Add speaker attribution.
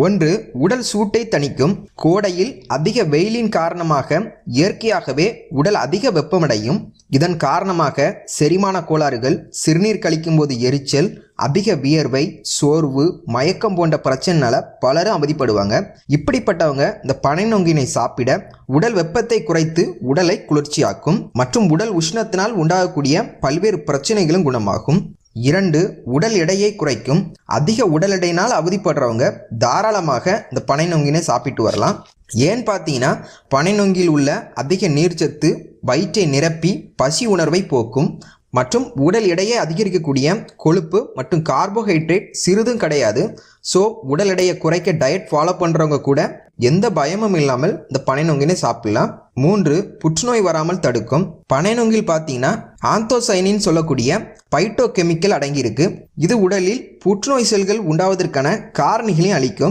Speaker 1: ஒன்று, உடல் சூட்டை தணிக்கும். கோடையில் அதிக வெயிலின் காரணமாக இயற்கையாகவே உடல் அதிக வெப்பமடையும். இதன் காரணமாக செரிமான கோளாறுகள், சிறுநீர் கழிக்கும் போது எரிச்சல், அதிக வியர்வை, சோர்வு, மயக்கம் போன்ற பிரச்சனைனால பலரும் அவதிப்படுவாங்க. இப்படிப்பட்டவங்க இந்த பனை நொங்கினை சாப்பிட உடல் வெப்பத்தை குறைத்து உடலை குளிர்ச்சியாக்கும் மற்றும் உடல் உஷ்ணத்தினால் உண்டாகக்கூடிய பல்வேறு பிரச்சனைகளும் குணமாகும். 2, உடல் எடையை குறைக்கும். அதிக உடல் எடையினால் அவதிப்படுறவங்க தாராளமாக இந்த பனை நொங்கினை சாப்பிட்டு வரலாம். ஏன்னு பார்த்தீங்கன்னா பனை நொங்கில் உள்ள அதிக நீர்ச்சத்து வயிற்றை நிரப்பி பசி உணர்வை போக்கும் மற்றும் உடல் எடையை அதிகரிக்கக்கூடிய கொழுப்பு மற்றும் கார்போஹைட்ரேட் சிறிதும் கிடையாது. ஸோ உடல் எடையை குறைக்க டயட் ஃபாலோ பண்ணுறவங்க கூட எந்த பயமும் இல்லாமல் இந்த பனை நொங்கினை சாப்பிடலாம். 3, புற்றுநோய் வராமல் தடுக்கும். பனை நொங்கில் பார்த்தீங்கன்னா ஆந்தோசைனின் சொல்லக்கூடிய பைட்டோ கெமிக்கல் அடங்கியிருக்கு. இது உடலில் புற்றுநோய் செல்கள் உண்டாவதற்கான காரணிகளையும் அளிக்கும்.